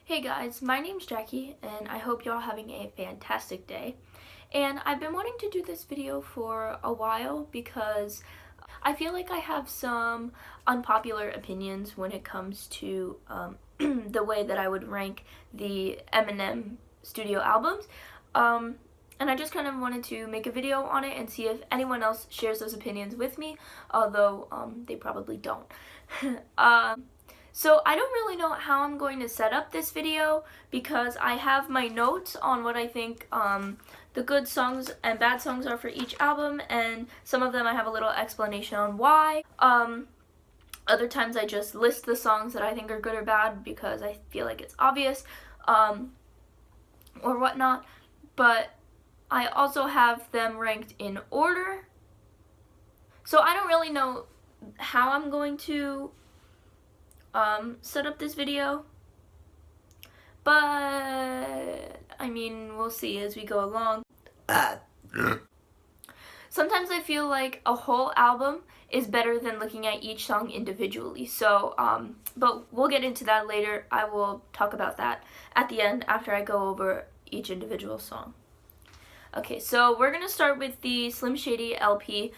Hey guys, my name's Jackie and I hope you're all having a fantastic day. And I've been wanting to do this video for a while because I feel like I have some unpopular opinions when it comes to the way that I would rank the EMINEM studio albums. And I just kind of wanted to make a video on it and see if anyone else shares those opinions with me, although they probably don't. So I don't really know how I'm going to set up this video because I have my notes on what I think the good songs and bad songs are for each album, and some of them I have a little explanation on why. Other times I just list the songs that I think are good or bad because I feel like it's obvious or whatnot, but I also have them ranked in order. So I don't really know how I'm going to set up this video, but I mean, we'll see as we go along. Sometimes I feel like a whole album is better than looking at each song individually, so but we'll get into that later. I will talk about that at the end after I go over each individual song. Okay, so we're gonna start with the Slim Shady LP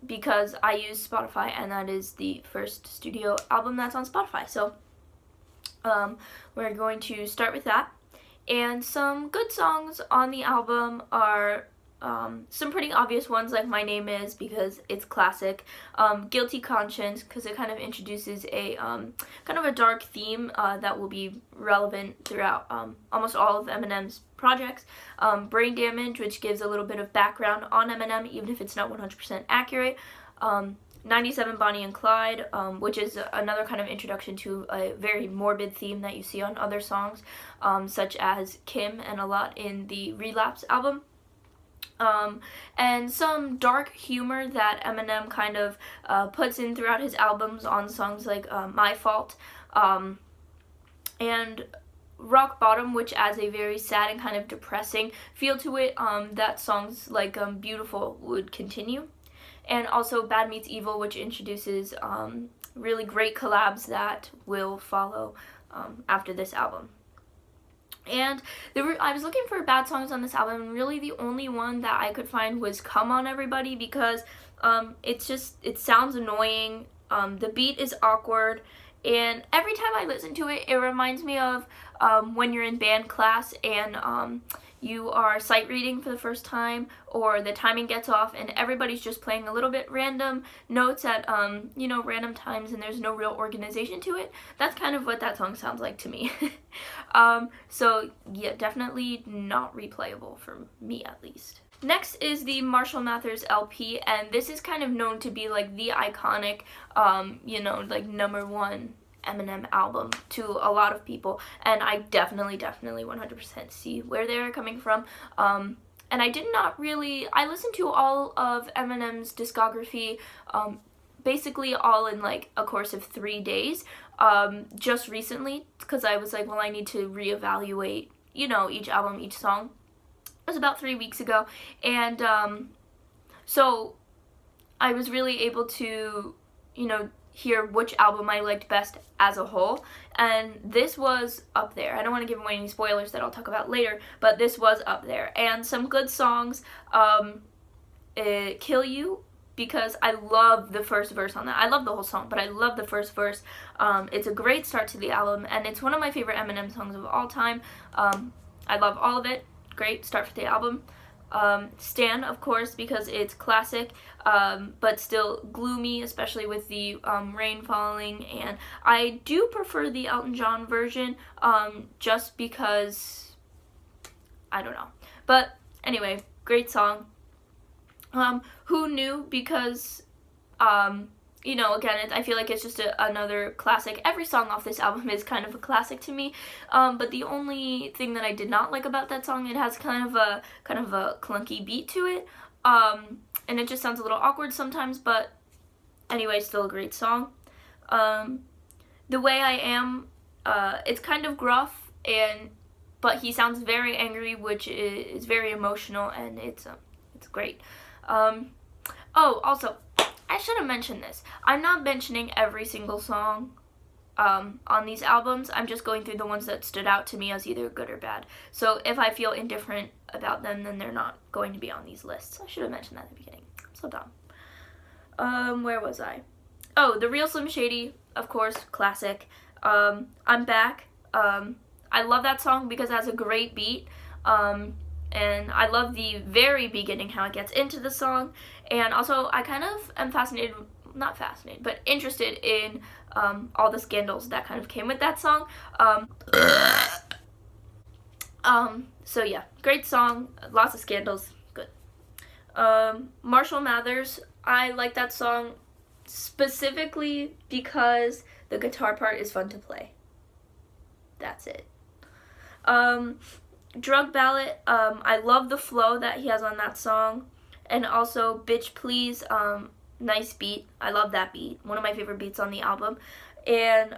because I use Spotify and that is the first studio album that's on Spotify. So we're going to start with that. And some good songs on the album are some pretty obvious ones, like My Name Is because it's classic, Guilty Conscience because it kind of introduces a kind of a dark theme that will be relevant throughout almost all of Eminem's projects, Brain Damage, which gives a little bit of background on Eminem even if it's not 100% accurate, 97 Bonnie and Clyde, which is another kind of introduction to a very morbid theme that you see on other songs, such as Kim and a lot in the Relapse album. And some dark humor that Eminem kind of puts in throughout his albums on songs like My Fault, and Rock Bottom, which adds a very sad and kind of depressing feel to it, that songs like Beautiful would continue. And also Bad Meets Evil, which introduces really great collabs that will follow after this album. And I was looking for bad songs on this album, and really the only one that I could find was Come On Everybody because it sounds annoying, the beat is awkward, and every time I listen to it, it reminds me of when you're in band class and you are sight reading for the first time, or the timing gets off and everybody's just playing a little bit random notes at random times and there's no real organization to it. That's kind of what that song sounds like to me. So yeah, definitely not replayable for me at least. Next is the Marshall Mathers LP, and this is kind of known to be like the iconic like #1 Eminem album to a lot of people, and I definitely 100% see where they're coming from. And I listened to all of Eminem's discography basically all in like a course of 3 days just recently, because I was like, well, I need to reevaluate each album, each song. It was about 3 weeks ago, and so I was really able to hear which album I liked best as a whole, and this was up there. I don't want to give away any spoilers that I'll talk about later, but this was up there. And some good songs, Kill You, because I love the first verse on that. I love the whole song, but I love the first verse. It's a great start to the album, and it's one of my favorite Eminem songs of all time. I love all of it. Great start for the album. Stan, of course, because it's classic, but still gloomy, especially with the rain falling, and I do prefer the Elton John version, just because, I don't know. But anyway, great song. Who Knew, because again, I feel like it's just another classic. Every song off this album is kind of a classic to me, but the only thing that I did not like about that song, it has kind of a clunky beat to it, and it just sounds a little awkward sometimes, but anyway, still a great song. The Way I Am, it's kind of gruff, but he sounds very angry, which is very emotional, and it's great. Oh, also, I should have mentioned this. I'm not mentioning every single song on these albums. I'm just going through the ones that stood out to me as either good or bad. So if I feel indifferent about them, then they're not going to be on these lists. I should have mentioned that at the beginning. I'm so dumb. Where was I? Oh, The Real Slim Shady, of course, classic. I'm Back. I love that song because it has a great beat. And I love the very beginning, how it gets into the song. And also, I kind of am not fascinated, but interested in all the scandals that kind of came with that song. So yeah, great song, lots of scandals, good. Marshall Mathers, I like that song specifically because the guitar part is fun to play. That's it. Drug Ballot, I love the flow that he has on that song. And also Bitch Please, nice beat. I love that beat. One of my favorite beats on the album. And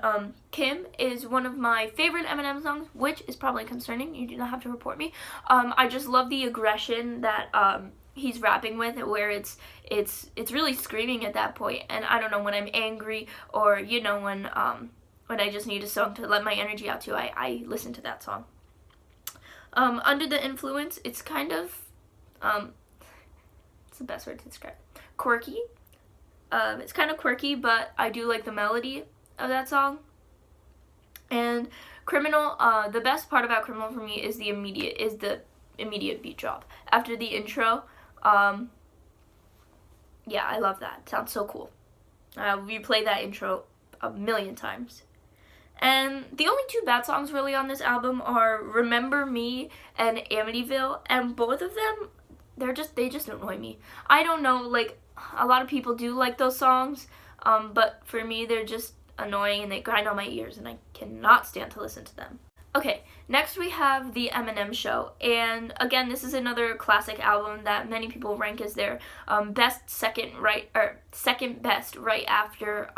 Kim is one of my favorite Eminem songs, which is probably concerning. You do not have to report me. I just love the aggression that he's rapping with, where it's really screaming at that point. And I don't know, when I'm angry, or you know, when I just need a song to let my energy out to, I listen to that song. Under the Influence, it's kind of it's the best word to describe it. Quirky. It's kind of quirky, but I do like the melody of that song. And Criminal, the best part about Criminal for me is the immediate beat drop. After the intro, yeah, I love that. It sounds so cool. We play that intro a million times. And the only two bad songs really on this album are Remember Me and Amityville, and both of them, they just annoy me. I don't know, like, a lot of people do like those songs, but for me they're just annoying and they grind on my ears and I cannot stand to listen to them. Okay, next we have The Eminem Show, and again, this is another classic album that many people rank as their second best right after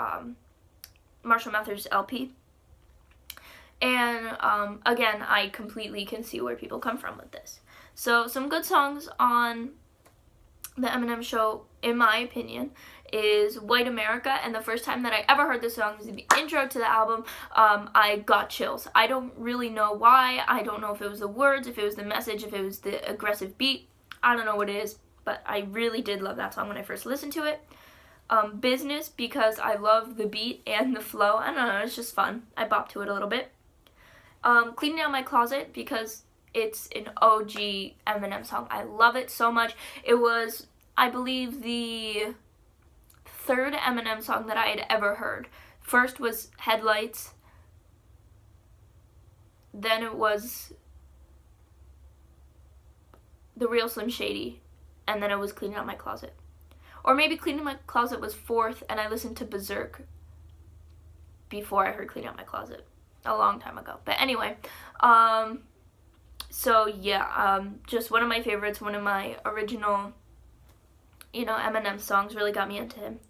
Marshall Mathers' LP. And again, I completely can see where people come from with this. So some good songs on The Eminem Show, in my opinion, is White America. And the first time that I ever heard this song, is the intro to the album, I got chills. I don't really know why. I don't know if it was the words, if it was the message, if it was the aggressive beat. I don't know what it is, but I really did love that song when I first listened to it. Business, because I love the beat and the flow. I don't know, it's just fun. I bop to it a little bit. Cleaning Out My Closet, because it's an OG Eminem song. I love it so much. It was, I believe, the third Eminem song that I had ever heard. First was Headlights, then it was The Real Slim Shady, and then it was Cleaning Out My Closet. Or maybe Cleaning My Closet was fourth, and I listened to Berserk before I heard Cleaning Out My Closet. A long time ago. But anyway, so yeah, just one of my favorites, one of my original, Eminem songs, really got me into him.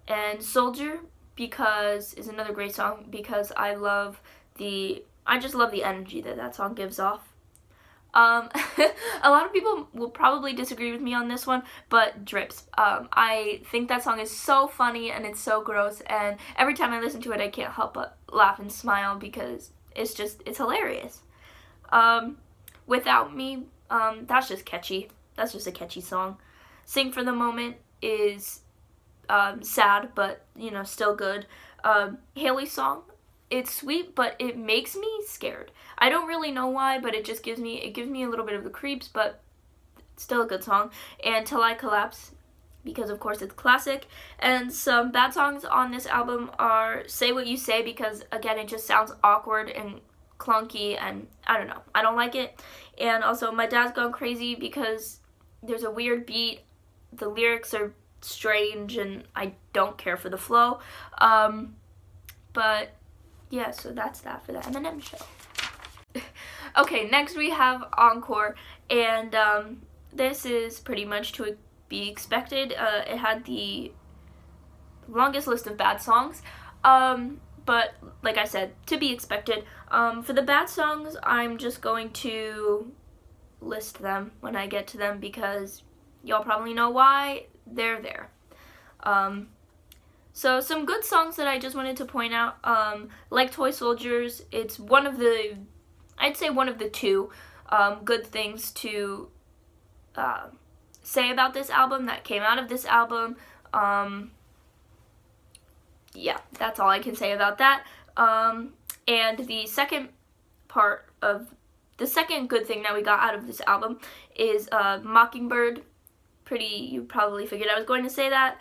And Soldier, because is another great song, because I just love the energy that song gives off. A lot of people will probably disagree with me on this one, but Drips. I think that song is so funny and it's so gross, and every time I listen to it I can't help but laugh and smile because it's hilarious. Without Me, that's just catchy. That's just a catchy song. Sing for the Moment is sad, but still good. Haley's song, it's sweet, but it makes me scared. I don't really know why, but it gives me a little bit of the creeps, but it's still a good song. And Till I Collapse, because of course it's classic. And some bad songs on this album are Say What You Say, because again, it just sounds awkward and clunky, and I don't know, I don't like it. And also My Dad's Gone Crazy, because there's a weird beat, the lyrics are strange, and I don't care for the flow. But yeah, so that's that for the Eminem Show. Okay, next we have Encore, and this is pretty much to be expected. It had the longest list of bad songs, but like I said, to be expected. For the bad songs, I'm just going to list them when I get to them, because y'all probably know why they're there. So some good songs that I just wanted to point out, like Toy Soldiers, it's one of the, I'd say one of the two good things to say about this album that came out of this album. Yeah, that's all I can say about that. And the second good thing that we got out of this album is Mockingbird. You probably figured I was going to say that.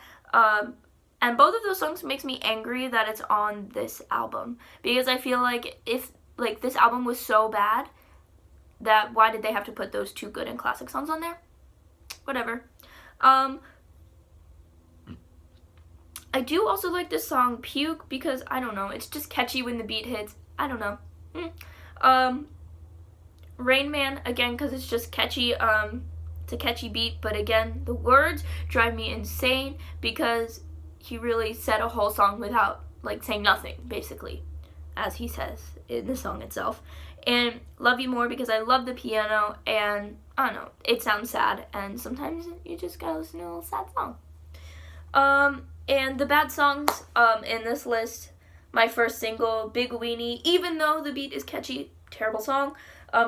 And both of those songs makes me angry that it's on this album, because I feel like if this album was so bad, that why did they have to put those two good and classic songs on there? Whatever. I do also like this song Puke, because I don't know, it's just catchy when the beat hits. I don't know. Rain Man, again, because it's just catchy. It's a catchy beat, but again, the words drive me insane, because he really said a whole song without saying nothing, basically, as he says in the song itself. And Love You More, because I love the piano, and I don't know, it sounds sad, and sometimes you just gotta listen to a little sad song. And the bad songs in this list, my first single, Big Weenie, even though the beat is catchy, terrible song.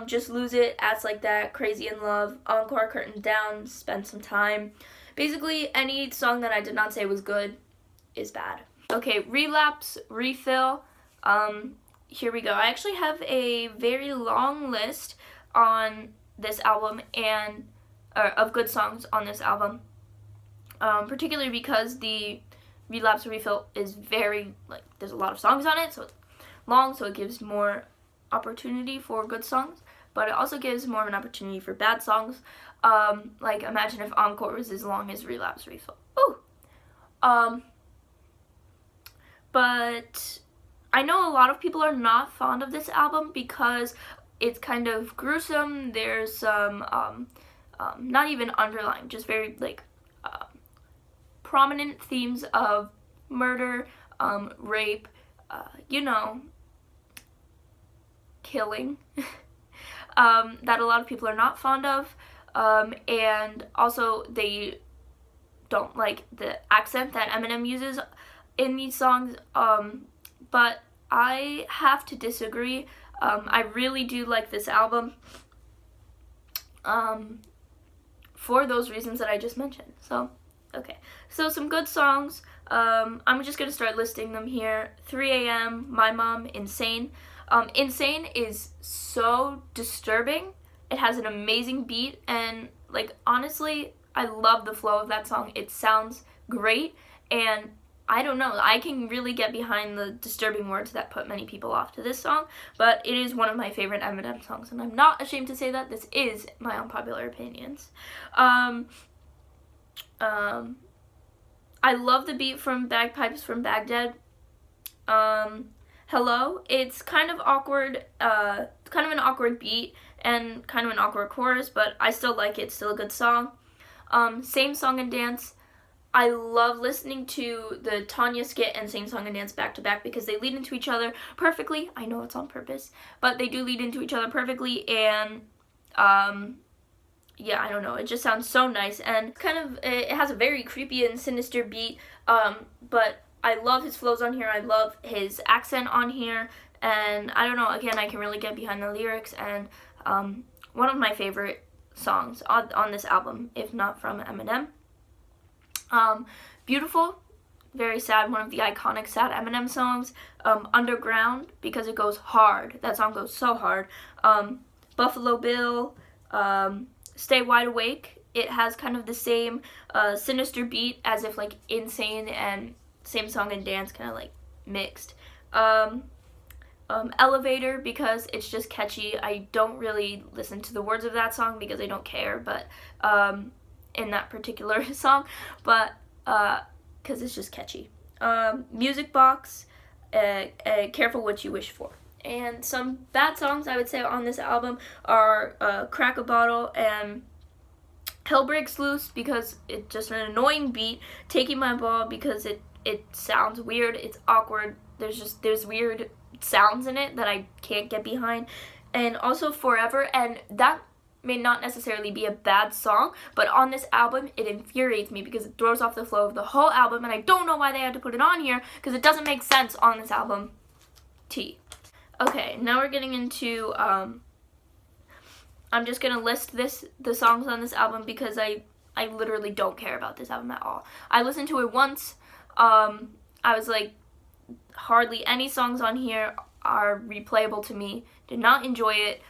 Just Lose It, Ass Like That, Crazy in Love, Encore, Curtain Down, Spend Some Time. Basically, any song that I did not say was good is bad. Okay, Relapse, Refill. Here we go. I actually have a very long list on this album and of good songs on this album. Particularly because the Relapse, Refill is very, there's a lot of songs on it, so it's long, so it gives more opportunity for good songs, but it also gives more of an opportunity for bad songs. Imagine if Encore was as long as Relapse, Refill. Ooh. But I know a lot of people are not fond of this album because it's kind of gruesome. There's some not even underlying, just very prominent themes of murder, rape, killing, that a lot of people are not fond of, and also they don't like the accent that Eminem uses in these songs, but I have to disagree. I really do like this album for those reasons that I just mentioned. So, okay. So some good songs. I'm just going to start listing them here. 3 a.m., My Mom, Insane. Insane is so disturbing. It has an amazing beat, and honestly, I love the flow of that song. It sounds great, and I don't know, I can really get behind the disturbing words that put many people off to this song, but it is one of my favorite Eminem songs, and I'm not ashamed to say that. This is my unpopular opinions. I love the beat from Bagpipes from Baghdad. Hello, it's kind of awkward, kind of an awkward beat and kind of an awkward chorus, but I still like it. It's still a good song. Same Song and Dance. I love listening to the Tanya skit and Same Song and Dance back to back because they lead into each other perfectly. I know it's on purpose, but they do lead into each other perfectly, and yeah, I don't know, it just sounds so nice, and it has a very creepy and sinister beat, but I love his flows on here. I love his accent on here, and I don't know, again, I can really get behind the lyrics, and one of my favorite songs on this album, if not from Eminem. Beautiful, very sad, one of the iconic sad Eminem songs. Underground, because it goes hard. That song goes so hard. Buffalo Bill, Stay Wide Awake. It has kind of the same sinister beat as if Insane and Same Song and Dance kind of mixed. Elevator, because it's just catchy. I don't really listen to the words of that song because I don't care, but in that particular song, but because it's just catchy. Music Box, Careful What You Wish For. And some bad songs I would say on this album are Crack a Bottle and Hell Breaks Loose, because it's just an annoying beat. Taking My Ball, because it sounds weird, it's awkward, there's weird sounds in it that I can't get behind. And also Forever, and that may not necessarily be a bad song, but on this album, it infuriates me because it throws off the flow of the whole album, and I don't know why they had to put it on here because it doesn't make sense on this album. T. Okay, now we're getting into, I'm just going to list the songs on this album because I literally don't care about this album at all. I listened to it once. I was like, hardly any songs on here are replayable to me. Did not enjoy it.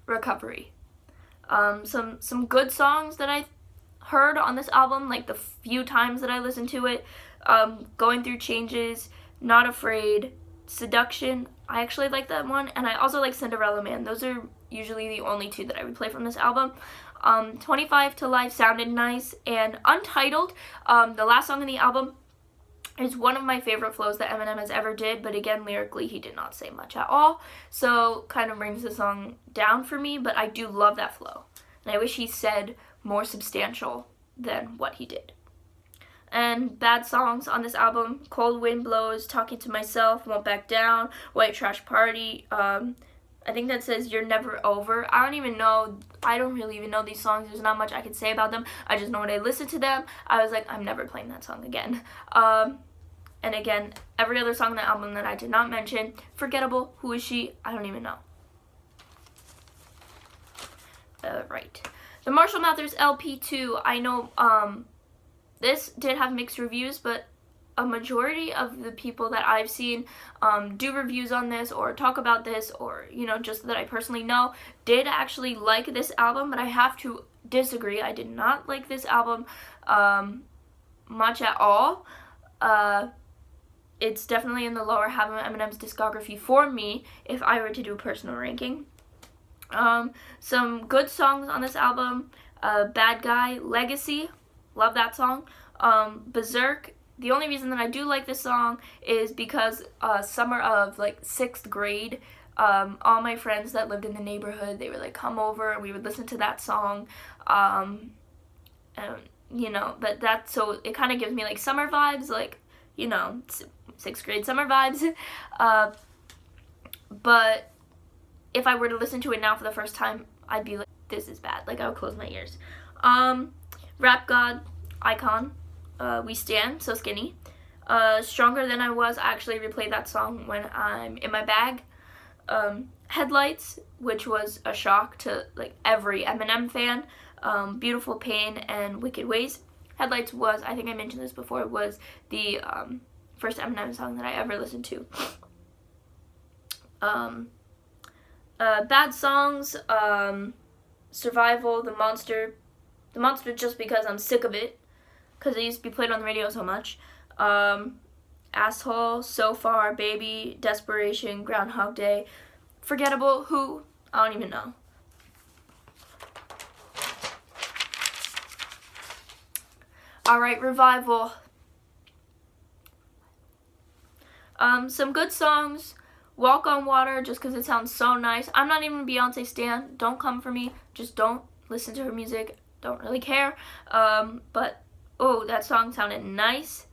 Recovery. Some good songs that I heard on this album, like the few times that I listened to it. Going Through Changes, Not Afraid, Seduction. I actually like that one, and I also like Cinderella Man. Those are usually the only two that I replay from this album. 25 to Life sounded nice, and Untitled, the last song in the album, is one of my favorite flows that Eminem has ever did, but again, lyrically, he did not say much at all, so kind of brings the song down for me, but I do love that flow, and I wish he said more substantial than what he did. And bad songs on this album: Cold Wind Blows, Talking to Myself, Won't Back Down, White Trash Party, I think that says You're Never Over. I don't really even know these songs. There's not much I can say about them. I just know when I listened to them, I was like, I'm never playing that song again. And again, every other song on the album that I did not mention: Forgettable, Who Is She? I don't even know. Right. The Marshall Mathers LP2, I know this did have mixed reviews, but a majority of the people that I've seen do reviews on this or talk about this, or, you know, just that I personally know, did actually like this album, but I have to disagree. I did not like this album much at all. It's definitely in the lower half of Eminem's discography for me if I were to do a personal ranking. Some good songs on this album: Bad Guy, Legacy, love that song. Berserk. The only reason that I do like this song is because summer of like 6th grade, all my friends that lived in the neighborhood, they would like come over and we would listen to that song. You know, but so it kind of gives me like summer vibes, like, you know, 6th grade summer vibes. But if I were to listen to it now for the first time, I'd be like, this is bad. Like, I would close my ears. Rap God, Icon. We Stand, So Skinny. Stronger Than I Was, I actually replay that song when I'm in my bag. Headlights, which was a shock to like every Eminem fan. Beautiful Pain and Wicked Ways. Headlights was, I think I mentioned this before, was the first Eminem song that I ever listened to. Bad songs: Survival, The Monster just because I'm sick of it, because it used to be played on the radio so much. Asshole, So Far, Baby, Desperation, Groundhog Day, Forgettable, Who? I don't even know. Alright, Revival. Some good songs: Walk on Water, just because it sounds so nice. I'm not even a Beyonce stan. Don't come for me. Just don't listen to her music. Don't really care. But oh, that song sounded nice.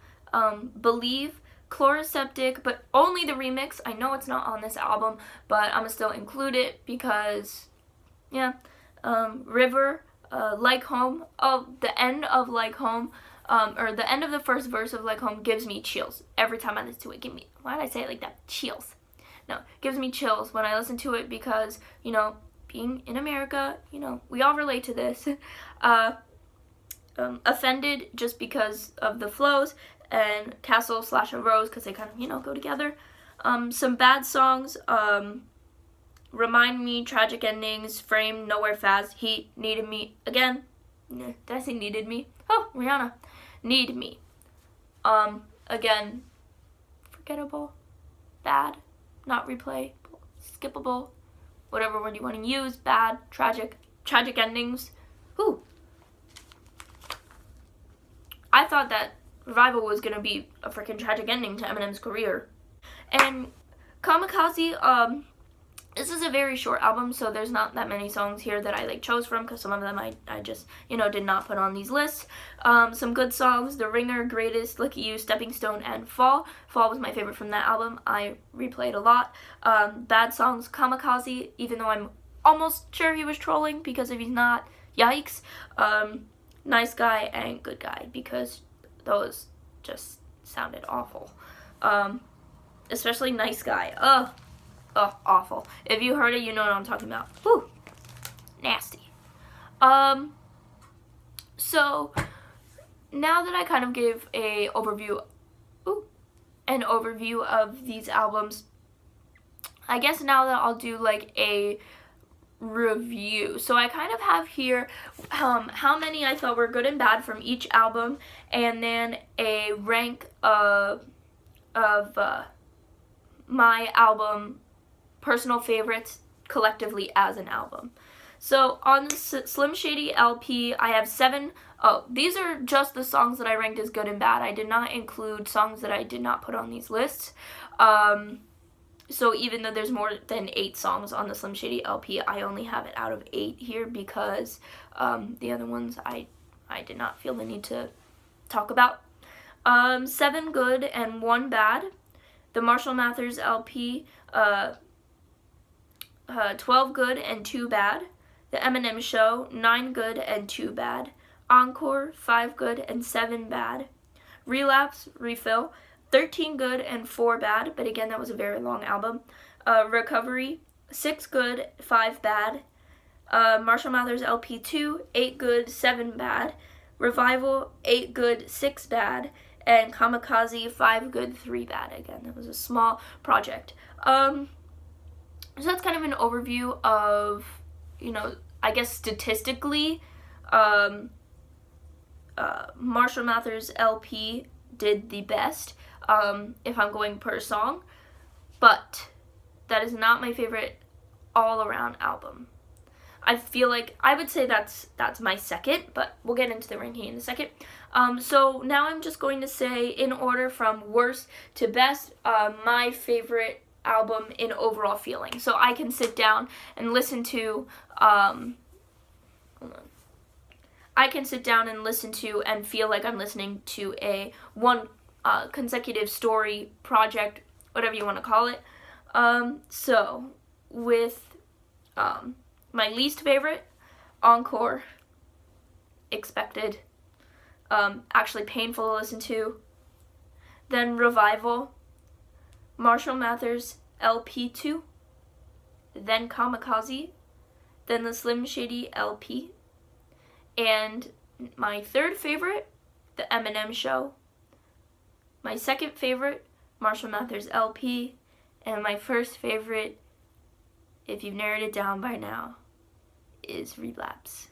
Believe, Chloroseptic, but only the remix. I know it's not on this album, but I'm gonna still include it because, yeah. River, Like Home. Oh, the end of Like Home, or the end of the first verse of Like Home gives me chills every time I listen to it. Why did I say it like that? Chills. No, gives me chills when I listen to it because, you know, being in America, you know, we all relate to this. Offended, just because of the flows, and Castle / a Rose, because they kind of, you know, go together. Some bad songs: Remind Me, Tragic Endings, Frame, Nowhere Fast, Heat, Needed Me. Again, did I say Needed Me? Oh, Rihanna. Need Me. Again, forgettable, bad, not replay, skippable, whatever word you want to use. Bad, tragic endings. Whew. I thought that Revival was gonna be a freaking tragic ending to Eminem's career. And Kamikaze, this is a very short album, so there's not that many songs here that I like chose from, because some of them I just, you know, did not put on these lists. Some good songs: The Ringer, Greatest, Look at You, Stepping Stone, and Fall. Fall was my favorite from that album. I replayed a lot. Bad songs: Kamikaze, even though I'm almost sure he was trolling, because if he's not, yikes. Nice Guy and Good Guy, because those just sounded awful. Especially Nice Guy. Ugh, awful. If you heard it, you know what I'm talking about. Whew, nasty. So now that I kind of gave an overview of these albums, I guess now that I'll do like a review. So I kind of have here how many I thought were good and bad from each album, and then a rank of my album personal favorites collectively as an album. So on the Slim Shady LP, I have 7. Oh, these are just the songs that I ranked as good and bad. I did not include songs that I did not put on these lists. So even though there's more than 8 songs on the Slim Shady LP, I only have it out of 8 here because the other ones I did not feel the need to talk about. 7 good and 1 bad. The Marshall Mathers LP, 12 good and 2 bad. The EMINEM Show, 9 good and 2 bad. Encore, 5 good and 7 bad. Relapse, Refill, 13 good and 4 bad, but again, that was a very long album. Recovery, 6 good, 5 bad. Marshall Mathers LP 2, 8 good, 7 bad. Revival, 8 good, 6 bad. And Kamikaze, 5 good, 3 bad. Again, that was a small project. So that's kind of an overview of, I guess statistically, Marshall Mathers LP did the best, if I'm going per song, but that is not my favorite all-around album. I feel like I would say that's my second, but we'll get into the ranking in a second. So now I'm just going to say in order from worst to best, my favorite album in overall feeling. So I can sit down and listen to, I can sit down and listen to and feel like I'm listening to a one consecutive story, project, whatever you want to call it. So with my least favorite, Encore, expected, actually painful to listen to. Then Revival, Marshall Mathers LP2, then Kamikaze, then the Slim Shady LP, and my third favorite, the EMINEM Show, my second favorite, Marshall Mathers LP, and my first favorite, if you've narrowed it down by now, is Relapse.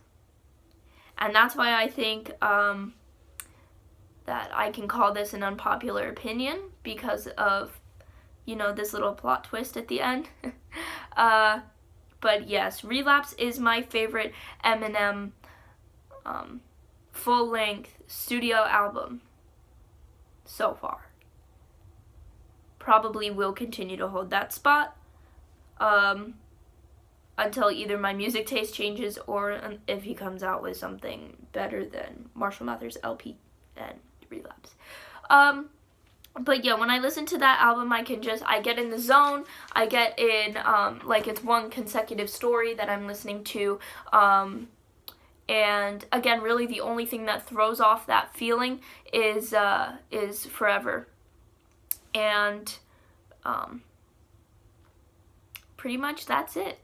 And that's why I think that I can call this an unpopular opinion, because of, this little plot twist at the end. But yes, Relapse is my favorite EMINEM full-length studio album so far. Probably will continue to hold that spot until either my music taste changes or if he comes out with something better than Marshall Mathers LP and Relapse. But yeah, when I listen to that album, I get in the zone. I get in, like it's one consecutive story that I'm listening to. And again, really the only thing that throws off that feeling is Forever. And pretty much that's it.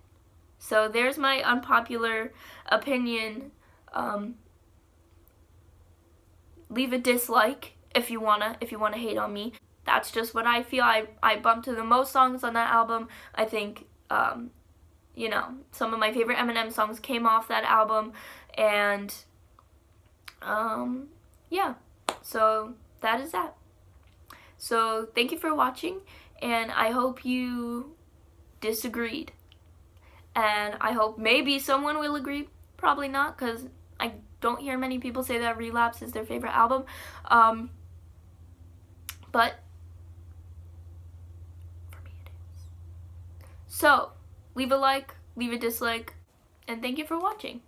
So there's my unpopular opinion. Leave a dislike if you wanna hate on me. That's just what I feel. I bumped to the most songs on that album. I think some of my favorite EMINEM songs came off that album, and yeah, so that is that. So thank you for watching, and I hope you disagreed, and I hope maybe someone will agree. Probably not, because I don't hear many people say that Relapse is their favorite album. But for me it is. So leave a like, leave a dislike, and thank you for watching.